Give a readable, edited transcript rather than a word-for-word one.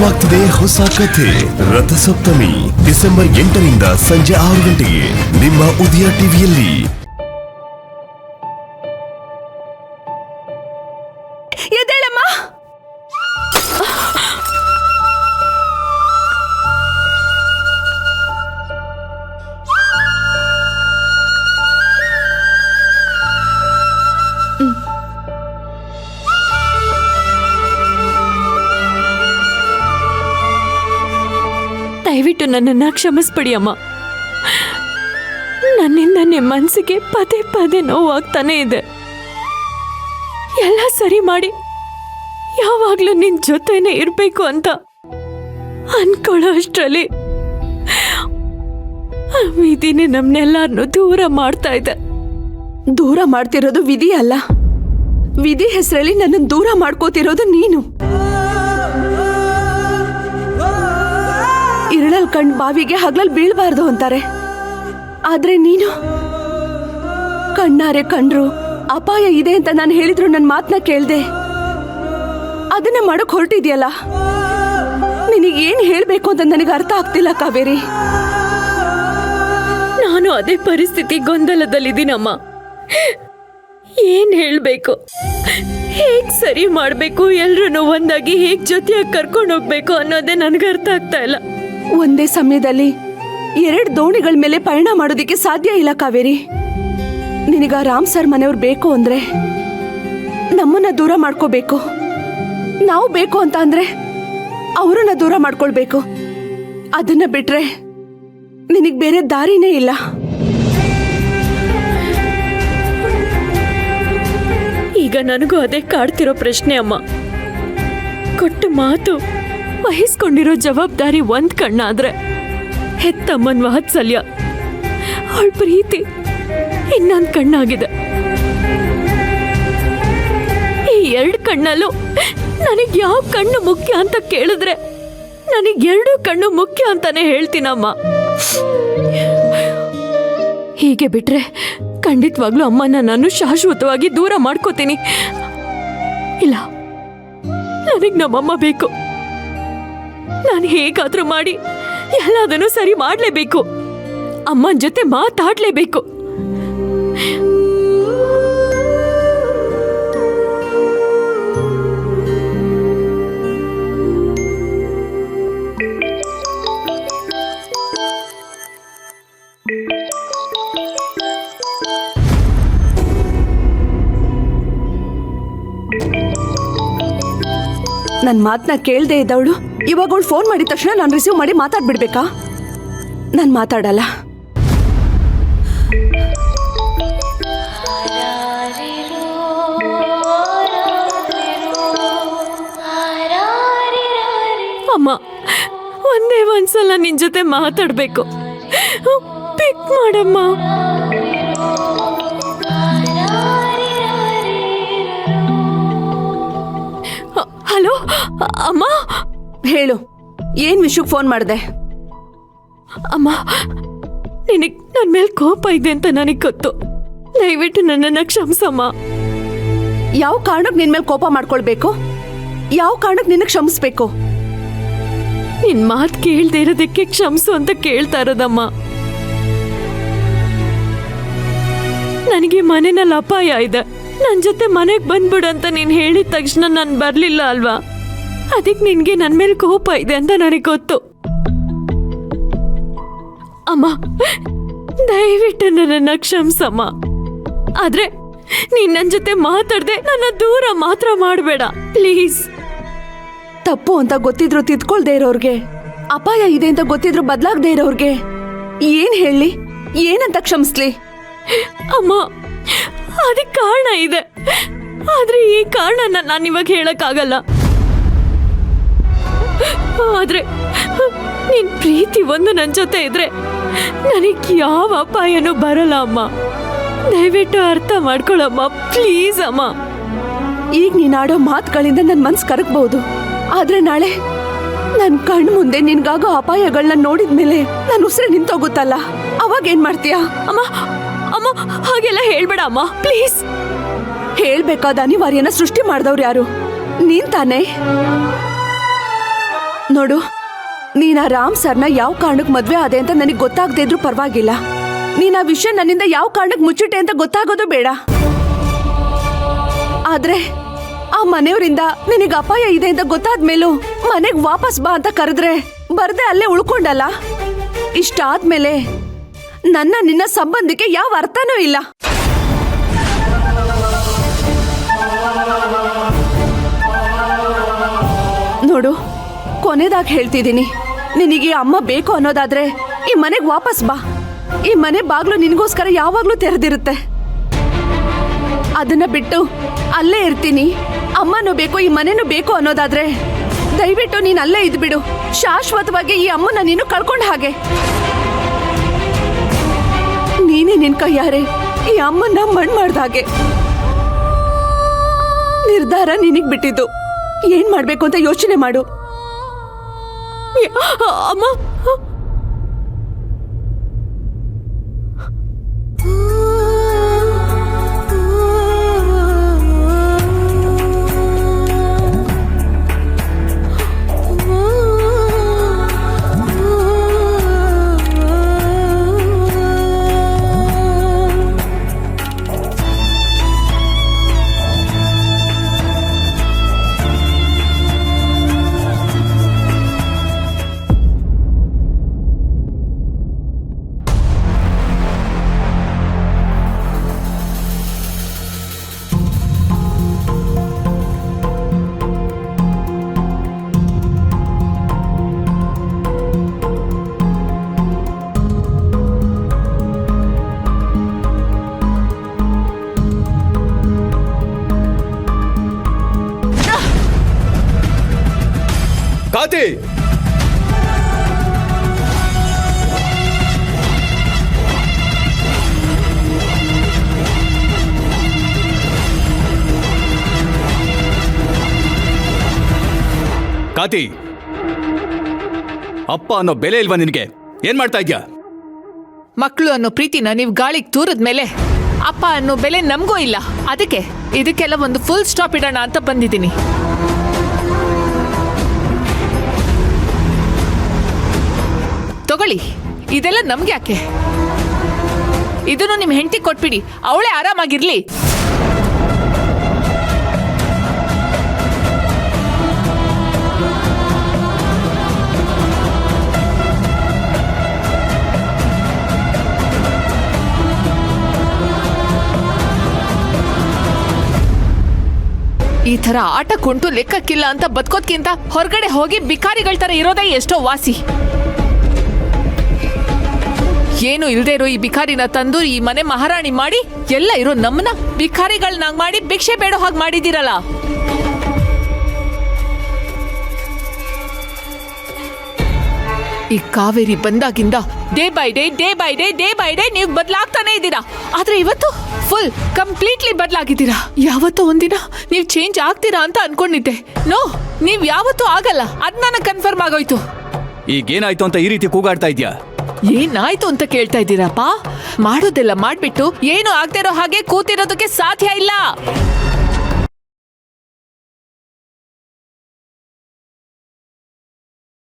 ಶುರುವಾಗ್ತಿದೆ ಹೊಸ ಕಥೆ ರಥಸಪ್ತಮಿ ಡಿಸೆಂಬರ್ 8ರಿಂದ ಸಂಜೆ 6 ಗಂಟೆಗೆ ನಿಮ್ಮ ಉದಯ ಟಿವಿಯಲ್ಲಿ. ದಯವಿಟ್ಟು ನನ್ನನ್ನು ಕ್ಷಮಿಸ್ಬಿಡಿ ಅಮ್ಮ. ನನ್ನಿಂದ ನಿಮ್ಮ ಮನಸ್ಸಿಗೆ ಪದೇ ಪದೇ ನೋವಾಗ್ತಾನೆ ಇದೆ. ಎಲ್ಲ ಸರಿ ಮಾಡಿ ಯಾವಾಗ್ಲೂ ನಿನ್ ಜೊತೆನೆ ಇರ್ಬೇಕು ಅಂತ ಅನ್ಕೊಳ್ಳೋ ಅಷ್ಟರಲ್ಲಿ ವಿಧಿನೇ ನಮ್ನೆಲ್ಲಾರನ್ನು ದೂರ ಮಾಡ್ತಾ ಇದೆ. ದೂರ ಮಾಡ್ತಿರೋದು ವಿಧಿ ಅಲ್ಲ, ವಿಧಿ ಹೆಸರಲ್ಲಿ ನನ್ನನ್ನು ದೂರ ಮಾಡ್ಕೋತಿರೋದು ನೀನು. ಇರಳಲ್ ಕಂಡ್ ಬಾವಿಗೆ ಹಗಲಲ್ಲಿ ಬೀಳ್ಬಾರ್ದು ಅಂತಾರೆ, ಆದ್ರೆ ನೀನು ಕಣ್ಣಾರೆ ಕಂಡ್ರು ಅಪಾಯ ಇದೆ ಅಂತ ನಾನು ಹೇಳಿದ್ರು ನನ್ನ ಮಾತನ್ನ ಕೇಳ್ದೆ ಅದನ್ನ ಮಾಡಕ್ ಹೊರಟಿದ್ಯಲ್ಲ. ನಿನಗೇನ್ ಹೇಳ್ಬೇಕು ಅಂತ ನನಗೆ ಅರ್ಥ ಆಗ್ತಿಲ್ಲ ಕಾವೇರಿ. ನಾನು ಅದೇ ಪರಿಸ್ಥಿತಿ ಗೊಂದಲದಲ್ಲಿದ್ದೀನಮ್ಮ. ಏನ್ ಹೇಳ್ಬೇಕು, ಹೇಗ್ ಸರಿ ಮಾಡ್ಬೇಕು, ಎಲ್ರೂ ಒಂದಾಗಿ ಹೇಗ್ ಜೊತೆಯಾಗಿ ಕರ್ಕೊಂಡು ಹೋಗ್ಬೇಕು ಅನ್ನೋದೇ ನನ್ಗೆ ಅರ್ಥ ಆಗ್ತಾ ಇಲ್ಲ. ಒಂದೇ ಸಮಯದಲ್ಲಿ 2 ದೋಣಿಗಳ ಮೇಲೆ ಪಯಣ ಮಾಡೋದಿಕ್ಕೆ ಸಾಧ್ಯ ಇಲ್ಲ ಕಾವೇರಿ. ನಿನಗ ರಾಮ್ ಸರ್ ಮನೆಯವ್ರು ಬೇಕು ಅಂದ್ರೆ ನಮ್ಮನ್ನ ದೂರ ಮಾಡ್ಕೋಬೇಕು, ನಾವು ಬೇಕು ಅಂತ ಅಂದ್ರೆ ಅವರನ್ನ ದೂರ ಮಾಡ್ಕೊಳ್ಬೇಕು. ಅದನ್ನ ಬಿಟ್ರೆ ನಿನಗ್ ಬೇರೆ ದಾರಿನೇ ಇಲ್ಲ. ಈಗ ನನಗೂ ಅದೇ ಕಾಡ್ತಿರೋ ಪ್ರಶ್ನೆ ಅಮ್ಮ. ಕೊಟ್ಟ ಮಾತು ವಹಿಸ್ಕೊಂಡಿರೋ ಜವಾಬ್ದಾರಿ ಒಂದ್ ಕಣ್ಣಾದ್ರೆ ಹೆತ್ತಮ್ಮನ್ ವಾತ್ಸಲ್ಯ, ಅವಳ ಪ್ರೀತಿ ಇನ್ನೊಂದ್ ಕಣ್ಣಾಗಿದೆ. ಈ 2 ಕಣ್ಣಲ್ಲೂ ನನಗ್ ಯಾವ ಕಣ್ಣು ಮುಖ್ಯ ಅಂತ ಕೇಳಿದ್ರೆ ನನಗ್ 2 ಕಣ್ಣು ಮುಖ್ಯ ಅಂತಾನೆ ಹೇಳ್ತೀನಮ್ಮ. ಹೀಗೆ ಬಿಟ್ರೆ ಖಂಡಿತವಾಗ್ಲೂ ಅಮ್ಮನ ನಾನು ಶಾಶ್ವತವಾಗಿ ದೂರ ಮಾಡ್ಕೋತೀನಿ. ಇಲ್ಲ, ನನಗ್ ನಮ್ಮಮ್ಮ ಬೇಕು. ನಾನು ಹೇಗಾದ್ರೂ ಮಾಡಿ ಎಲ್ಲದನ್ನು ಸರಿ ಮಾಡ್ಲೇಬೇಕು. ಅಮ್ಮನ ಜೊತೆ ಮಾತಾಡ್ಲೇಬೇಕು. ನನ್ನ ಮಾತನ್ನ ಕೇಳ್ದೆ ಇದ್ದವಳು ಇವಾಗ ಅವಳು ಫೋನ್ ಮಾಡಿದ ತಕ್ಷಣ ನಾನು ರಿಸೀವ್ ಮಾಡಿ ಮಾತಾಡ್ಬಿಡ್ಬೇಕಾ? ನಾನು ಮಾತಾಡಲ್ಲ. ಅಮ್ಮ, ಒಂದೇ ಒಂದ್ಸಲ ನಿನ್ ಜೊತೆ ಮಾತಾಡ್ಬೇಕು. ಪಿಕ್ ಮಾಡಮ್ಮ. ಹಲೋ ಅಮ್ಮ. ಹೇಳು, ಏನ್ ವಿಷಯಕ್ಕೆ ಫೋನ್ ಮಾಡಿದೆ? ಅಮ್ಮ, ನಿನಗ್ ನನ್ನ ಮೇಲೆ ಕೋಪ ಇದೆ ಅಂತ ನನಗೆ ಗೊತ್ತು. ದಯವಿಟ್ಟು ನನ್ನನ್ನು ಕ್ಷಮಿಸಮ್ಮ. ಯಾವ ಕಾರಣಕ್ಕೆ ನಿನ್ ಮೇಲೆ ಕೋಪ ಮಾಡ್ಕೊಳ್ಬೇಕು? ಯಾವ ಕಾರಣಕ್ಕೆ ನಿನ್ನ ಕ್ಷಮಿಸ್ಬೇಕು? ನಿನ್ ಮಾತು ಕೇಳ್ದೆ ಇರೋದಕ್ಕೆ ಕ್ಷಮಿಸು ಅಂತ ಕೇಳ್ತಾ ಇರೋದಮ್ಮ. ನನಗೆ ಮನೆಯಲ್ಲಿ ಅಪಾಯ ಇದೆ, ನನ್ನ ಜೊತೆ ಮನೆಗೆ ಬಂದ್ಬಿಡು ಅಂತ ನೀನು ಹೇಳಿದ ತಕ್ಷಣ ನಾನು ಬರಲಿಲ್ಲ ಅಲ್ವಾ? ಅದಕ್ಕೆ ನಿನಗೆ ನನ್ನ ಮೇಲೆ ಕೋಪ ಇದೆ ಅಂತ ನನಗೆ ಗೊತ್ತು. ಅಮ್ಮ, ದಯವಿಟ್ಟು ನನ್ನನ್ನು ಕ್ಷಮಿಸಮ್ಮ. ಆದ್ರೆ ನೀನ್ ನನ್ನ ಜೊತೆ ಮಾತಾಡದೆ ನನ್ನ ದೂರ ಮಾತ್ರ ಮಾಡಬೇಡ ಪ್ಲೀಸ್. ತಪ್ಪು ಅಂತ ಗೊತ್ತಿದ್ರು ತಿದ್ಕೊಳ್ದೇ ಇರೋರ್ಗೆ, ಅಪಾಯ ಇದೆ ಅಂತ ಗೊತ್ತಿದ್ರು ಬದಲಾಗದೆ ಇರೋರ್ಗೆ ಏನ್ ಹೇಳಿ, ಏನಂತ ಕ್ಷಮಿಸ್ಲಿ? ಅಮ್ಮ, ಅದಕ್ಕೆ ಕಾರಣ ಇದೆ, ಆದ್ರೆ ಈ ಕಾರಣನ ನಾನು ಇವಾಗ ಹೇಳಕ್ಕಾಗಲ್ಲ. ಆದ್ರೆ ನಿನ್ ಪ್ರೀತಿ ಒಂದು ನನ್ನ ಜೊತೆ ಇದ್ರೆ ನನಗೆ ಯಾವ ಅಪಾಯನೂ ಬರಲ್ಲ ಅಮ್ಮ. ದಯವಿಟ್ಟು ಅರ್ಥ ಮಾಡ್ಕೊಳಮ್ಮ ಪ್ಲೀಸ್ ಅಮ್ಮ. ಈಗ ನೀನಾಡೋ ಮಾತುಗಳಿಂದ ನನ್ನ ಮನ್ಸು ಕರಗಬಹುದು, ಆದ್ರೆ ನಾಳೆ ನನ್ನ ಕಣ್ಣು ಮುಂದೆ ನಿನ್ಗಾಗೋ ಅಪಾಯಗಳನ್ನ ನೋಡಿದ್ಮೇಲೆ ನನ್ನ ಉಸಿರು ನಿಂತೋಗುತ್ತಲ್ಲ, ಅವಾಗ ಏನ್ ಮಾಡ್ತೀಯಾ? ಅಮ್ಮ ಅಮ್ಮ ಹಾಗೆಲ್ಲ ಹೇಳ್ಬೇಡ ಅಮ್ಮ ಪ್ಲೀಸ್. ಹೇಳ್ಬೇಕಾದ ಅನಿವಾರ್ಯನ ಸೃಷ್ಟಿ ಮಾಡಿದವ್ರು ಯಾರು? ನೀನ್ ತಾನೇ? ನೋಡು, ನೀನ್ ಆ ರಾಮ್ ಸರ್ನ ಯಾವ ಕಾರಣಕ್ಕೆ ಮದ್ವೆ ಆದೆ ಅಂತ ನನಗೆ ಗೊತ್ತಾಗದೇ ಇದ್ರೂ ಪರವಾಗಿಲ್ಲ. ನೀನ್ ಆ ವಿಷಯ ನನ್ನಿಂದ ಯಾವ ಕಾರಣಕ್ಕೆ ಮುಚ್ಚಿಟ್ಟೆ ಅಂತ ಗೊತ್ತಾಗೋದು ಬೇಡ. ಆದ್ರೆ ಆ ಮನೆಯವರಿಂದ ನಿನಗೆ ಅಪಾಯ ಇದೆ ಅಂತ ಗೊತ್ತಾದ್ಮೇಲೂ ಮನೆಗ್ ವಾಪಸ್ ಬಾ ಅಂತ ಕರೆದ್ರೆ ಬರ್ದೆ ಅಲ್ಲೇ ಉಳ್ಕೊಂಡಲ್ಲ. ಇಷ್ಟಾದ್ಮೇಲೆ ನಿನ್ನ ಸಂಬಂಧಕ್ಕೆ ಯಾವ ಅರ್ಥನೂ ಇಲ್ಲ. ನೋಡು, ಕೊನೆದಾಗಿ ಹೇಳ್ತಿದ್ದೀನಿ, ನಿನಗೆ ಅಮ್ಮ ಬೇಕು ಅನ್ನೋದಾದ್ರೆ ಈ ಮನೆಗ್ ವಾಪಸ್ ಬಾ. ಈ ಮನೆ ಬಾಗ್ಲು ನಿನಗೋಸ್ಕರ ಯಾವಾಗ್ಲೂ ತೆರೆದಿರುತ್ತೆ. ಅದನ್ನ ಬಿಟ್ಟು ಅಲ್ಲೇ ಇರ್ತೀನಿ, ಅಮ್ಮನೂ ಬೇಕು ಈ ಮನೆನೂ ಬೇಕು ಅನ್ನೋದಾದ್ರೆ ದಯವಿಟ್ಟು ನೀನ್ ಅಲ್ಲೇ ಇದ್ಬಿಡು. ಶಾಶ್ವತವಾಗಿ ಈ ಅಮ್ಮನ ನೀನು ಕಳ್ಕೊಂಡ ಹಾಗೆ. ನೀನೇ ನಿನ್ ಕೈಯಾರೆ ಈ ಅಮ್ಮನ್ನ ಮಣ್ಣು ಮಾಡ್ದ ಹಾಗೆ. ನಿರ್ಧಾರ ನಿನಗ್ ಬಿಟ್ಟಿದ್ದು. ಏನ್ ಮಾಡ್ಬೇಕು ಅಂತ ಯೋಚನೆ ಮಾಡು. ಅಮ್ಮ, ಕಾತಿ, ಕಾತಿ, ಅಪ್ಪ ಅನ್ನೋ ಬೆಲೆ ಇಲ್ವಾ ನಿನಗೆ? ಏನ್ ಮಾಡ್ತಾ ಇದ್ಯಾ? ಮಕ್ಕಳು ಅನ್ನೋ ಪ್ರೀತಿನ ನೀವು ಗಾಳಿಗೆ ತೂರದ್ಮೇಲೆ ಅಪ್ಪ ಅನ್ನೋ ಬೆಲೆ ನಮಗೂ ಇಲ್ಲ. ಅದಕ್ಕೆ ಇದಕ್ಕೆಲ್ಲ ಒಂದು ಫುಲ್ ಸ್ಟಾಪ್ ಇಡೋಣ ಅಂತ ಬಂದಿದ್ದೀನಿ. ತಗೊಳ್ಳಿ, ಇದೆಲ್ಲ ನಮ್ಗೆ ಯಾಕೆ? ಇದನ್ನು ನಿಮ್ ಹೆಂಡತಿ ಕೊಟ್ಬಿಡಿ, ಅವಳೇ ಆರಾಮಾಗಿರ್ಲಿ. ಈ ತರ ಆಟ ಕುಂಟು ಲೆಕ್ಕಕ್ಕಿಲ್ಲ ಅಂತ ಬದುಕೋದ್ಕಿಂತ ಹೊರಗಡೆ ಹೋಗಿ ಬಿಕಾರಿಗಳ ತರ ಇರೋದೇ ಎಷ್ಟೋ ವಾಸಿ. ಏನು ಇಲ್ದೇ ಇರೋ ಈ ಬಿಕಾರಿನ ತಂದು ಈ ಮನೆ ಮಹಾರಾಣಿ ಮಾಡಿ ಎಲ್ಲ ಇರೋ ನಮ್ಮನ್ನ ಬಿಕಾರಿಗಳನ್ನಾಗಿ ಮಾಡಿ ಭಿಕ್ಷೆ ಬೇಡೋ ಹಾಗೆ ಮಾಡಿದಿರಲ್ಲ. ಈ ಕಾವೇರಿ ಬಂದಾಗಿಂದ ಡೇ ಬೈ ಡೇ ನೀವು ಬದಲಾಗ್ತಾನೆ ಇದ್ದೀರಾ. ಆದ್ರೆ ಇವತ್ತು ಫುಲ್ ಕಂಪ್ಲೀಟ್ಲಿ ಬದಲಾಗಿದ್ದೀರಾ. ಯಾವತ್ತೋ ಒಂದಿನ ನೀವು ಚೇಂಜ್ ಆಗ್ತೀರಾ ಅಂತ ಅನ್ಕೊಂಡಿದ್ದೆ. ನೋ, ನೀವ್ ಯಾವತ್ತೂ ಆಗಲ್ಲ. ಅದ್ ನನಗೆ ಕನ್ಫರ್ಮ್ ಆಗೋಯ್ತು. ಈಗೇನಾಯ್ತು ಅಂತ ಈ ರೀತಿ ಕೂಗಾಡ್ತಾ ಇದ್ಯಾ? ಏನಾಯ್ತು ಅಂತ ಕೇಳ್ತಾ ಇದ್ದೀರಪ್ಪ? ಮಾಡೋದೆಲ್ಲ ಮಾಡ್ಬಿಟ್ಟು ಏನು ಆಗ್ತಿರೋ ಹಾಗೆ ಕೂತಿರೋದಕ್ಕೆ ಸಾಧ್ಯ ಇಲ್ಲ.